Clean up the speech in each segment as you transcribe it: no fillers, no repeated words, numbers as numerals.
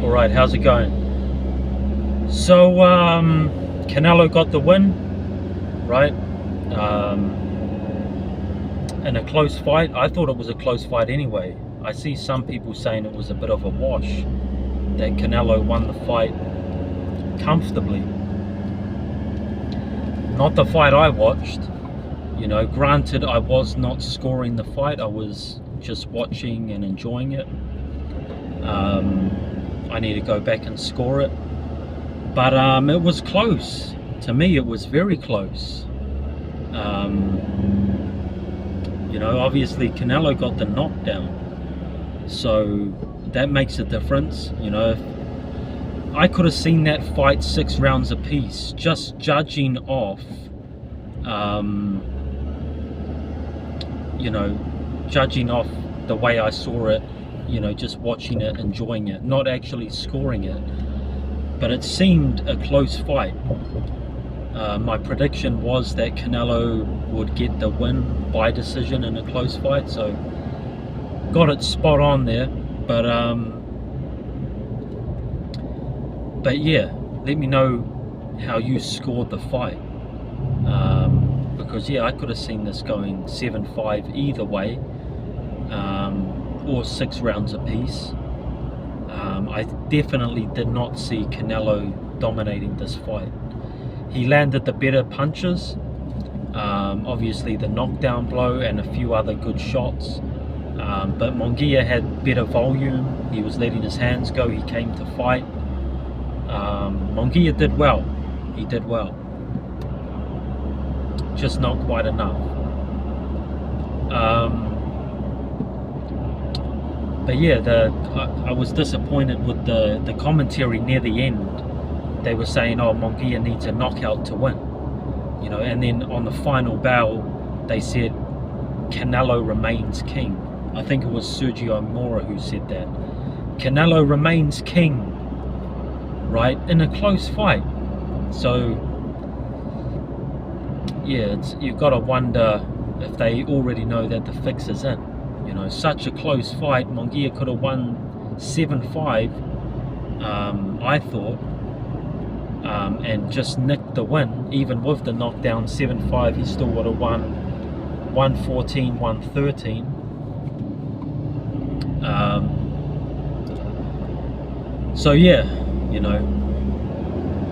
Alright, how's it going? So, Canelo got the win, right? In a close fight. I thought it was a close fight anyway. I see some people saying it was a bit of a wash, that Canelo won the fight comfortably. Not the fight I watched. You know, granted, I was not scoring the fight, I was just watching and enjoying it. I need to go back and score it, but it was close. To me, it was very close. You know, obviously Canelo got the knockdown, so that makes a difference. You know, I could have seen that fight 6 rounds apiece, just judging off you know, judging off the way I saw it, you know, just watching it, enjoying it, not actually scoring it. But it seemed a close fight. My prediction was that Canelo would get the win by decision in a close fight, so got it spot on there. But yeah, let me know how you scored the fight, because yeah, I could have seen this going 7-5 either way, or 6 rounds apiece. I definitely did not see Canelo dominating this fight. He landed the better punches, obviously the knockdown blow and a few other good shots, but Munguia had better volume. He was letting his hands go, he came to fight. Munguia did well, he did well, just not quite enough. But yeah, I was disappointed with the commentary near the end. They were saying, oh, Munguia needs a knockout to win, you know, and then on the final bell they said Canelo remains king. I think it was Sergio Mora who said that. Canelo remains king, right, in a close fight. So yeah, you've got to wonder if they already know that the fix is in. You know, such a close fight. Munguia could have won 7-5, I thought, and just nicked the win. Even with the knockdown 7-5, he still would have won 114, 113. So yeah, you know,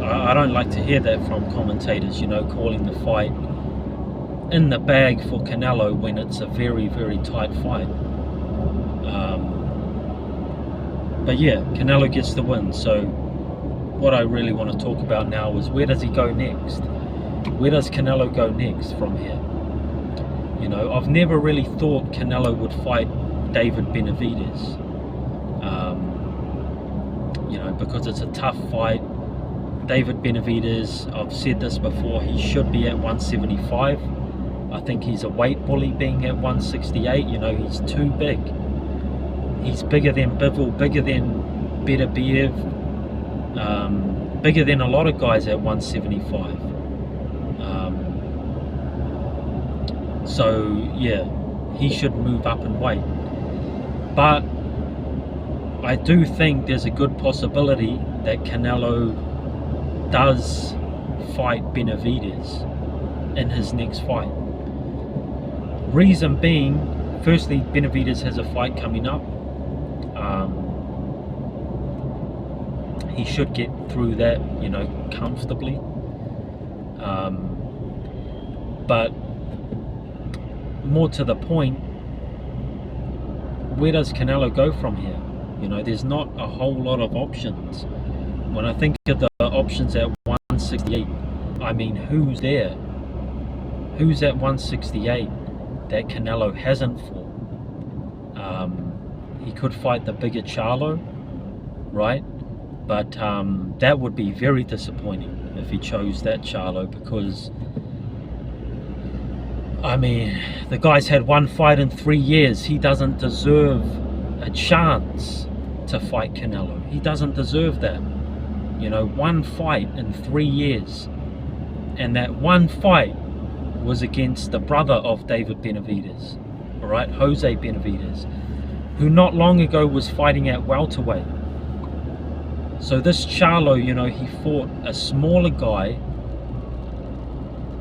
I don't like to hear that from commentators, you know, calling the fight in the bag for Canelo when it's a very, very tight fight. But yeah, Canelo gets the win. So what I really want to talk about now is, where does he go next? Where does Canelo go next from here? You know, I've never really thought Canelo would fight David Benavidez, you know, because it's a tough fight. David Benavidez, I've said this before, he should be at 175. I think he's a weight bully being at 168. You know, he's too big. He's bigger than Bivol, bigger than Beterbiev, bigger than a lot of guys at 175. So yeah, he should move up in weight. But I do think there's a good possibility that Canelo does fight Benavidez in his next fight. Reason being, firstly, Benavidez has a fight coming up. He should get through that, you know, comfortably. But more to the point, where does Canelo go from here? You know, there's not a whole lot of options. When I think of the options at 168, I mean, who's there? Who's at 168 that Canelo hasn't fought? He could fight the bigger Charlo, right? But that would be very disappointing if he chose that Charlo, because I mean, the guy's had 1 fight in 3 years. He doesn't deserve a chance to fight Canelo. He doesn't deserve that. You know, 1 fight in 3 years, and that 1 fight was against the brother of David Benavidez, all right, Jose Benavidez, who not long ago was fighting at welterweight. So this Charlo, you know, he fought a smaller guy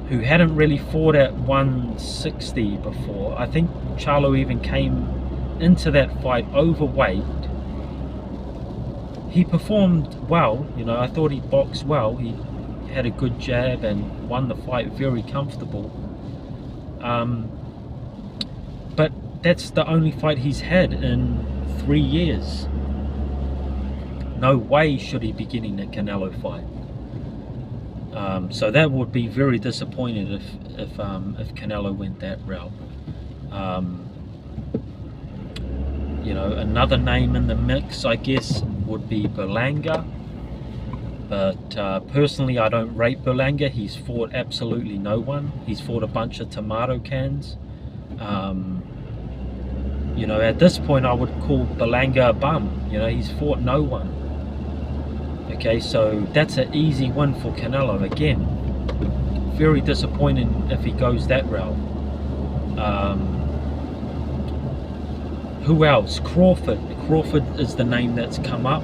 who hadn't really fought at 160 before. I think Charlo even came into that fight overweight. He performed well, you know, I thought he boxed well. He had a good jab and won the fight very comfortable. But that's the only fight he's had in 3 years. No way should he be getting a Canelo fight. So that would be very disappointing if Canelo went that route. You know, another name in the mix, I guess, would be Berlanga. But personally, I don't rate Berlanga. He's fought absolutely no one. He's fought a bunch of tomato cans. You know, at this point, I would call Berlanga a bum. You know, he's fought no one. Okay, so that's an easy win for Canelo. Again, very disappointing if he goes that route. Who else? Crawford. Crawford is the name that's come up.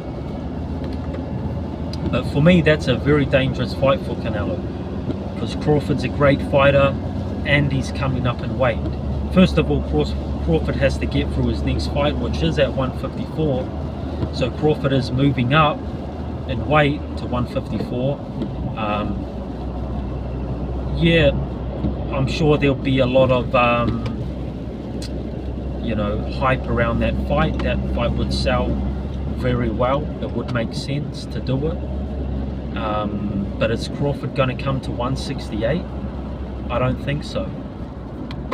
But for me, that's a very dangerous fight for Canelo, because Crawford's a great fighter and he's coming up in weight. First of all, Crawford has to get through his next fight, which is at 154. So Crawford is moving up in weight to 154. Yeah, I'm sure there'll be a lot of you know, hype around that fight. That fight would sell very well. It would make sense to do it. But is Crawford going to come to 168? I don't think so.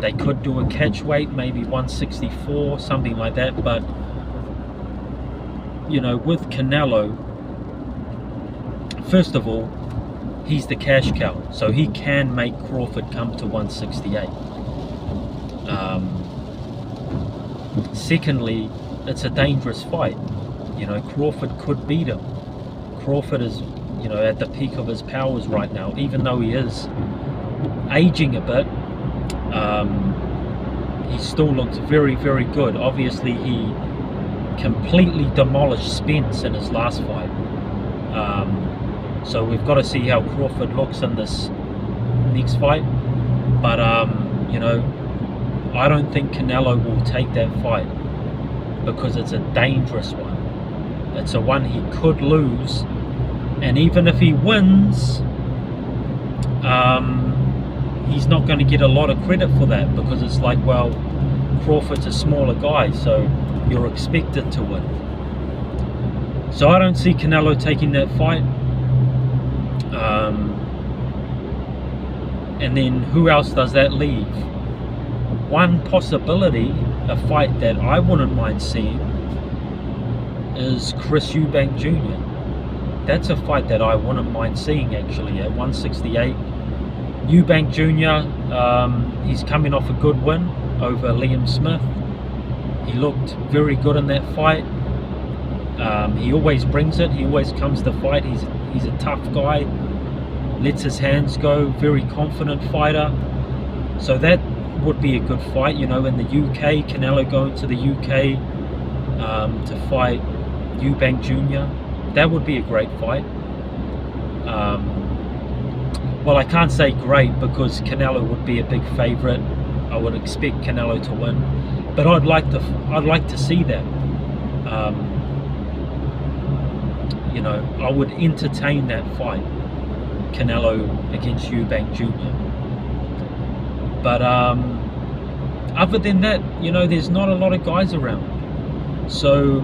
They could do a catch weight, maybe 164, something like that. But you know, with Canelo, first of all, he's the cash cow, so he can make Crawford come to 168. Secondly, it's a dangerous fight. You know, Crawford could beat him. Crawford is, you know, at the peak of his powers right now, even though he is aging a bit. He still looks very, very good. Obviously, he completely demolished Spence in his last fight. So we've got to see how Crawford looks in this next fight. But you know, I don't think Canelo will take that fight, because it's a dangerous one. It's a one he could lose, and even if he wins, he's not going to get a lot of credit for that, because it's like, well, Crawford's a smaller guy, so you're expected to win. So I don't see Canelo taking that fight. And then who else does that leave? One possibility, a fight that I wouldn't mind seeing, is Chris Eubank Jr. That's a fight that I wouldn't mind seeing, actually, at 168. Eubank Jr., he's coming off a good win over Liam Smith. He looked very good in that fight. He always brings it. He always comes to fight. He's a tough guy, lets his hands go, very confident fighter. So that would be a good fight, you know, in the UK. Canelo going to the UK to fight Eubank Jr. That would be a great fight. Well, I can't say great, because Canelo would be a big favorite. I would expect Canelo to win, but I'd like to see that. You know, I would entertain that fight, Canelo against Eubank Jr. But other than that, you know, there's not a lot of guys around. So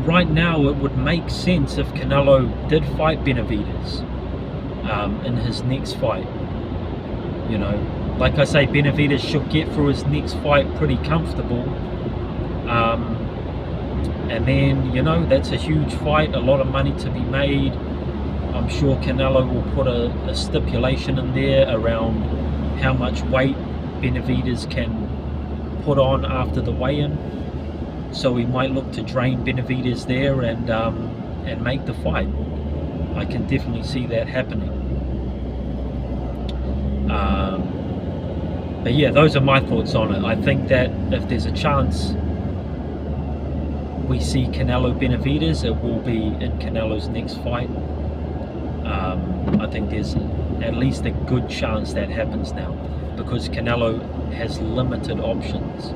right now it would make sense if Canelo did fight Benavidez in his next fight. You know, like I say, Benavidez should get through his next fight pretty comfortable. And then, you know, that's a huge fight, a lot of money to be made. I'm sure Canelo will put a stipulation in there around how much weight Benavidez can put on after the weigh-in. So he might look to drain Benavidez there and make the fight. I can definitely see that happening. But yeah, those are my thoughts on it. I think that if there's a chance we see Canelo Benavidez, it will be in Canelo's next fight. I think there's at least a good chance that happens now, because Canelo has limited options,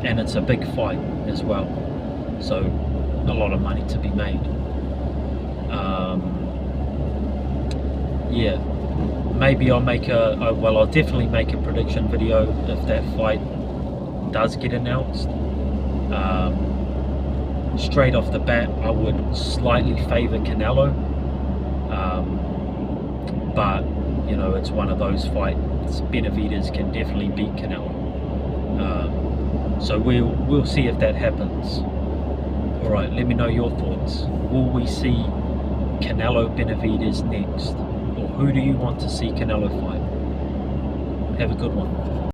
and it's a big fight as well, so a lot of money to be made. Yeah, maybe I'll make I'll definitely make a prediction video if that fight does get announced. Straight off the bat, I would slightly favor Canelo, but you know, it's one of those fights. Benavidez can definitely beat Canelo, so we'll see if that happens. All right, let me know your thoughts. Will we see Canelo Benavidez next, or who do you want to see Canelo fight? Have a good one.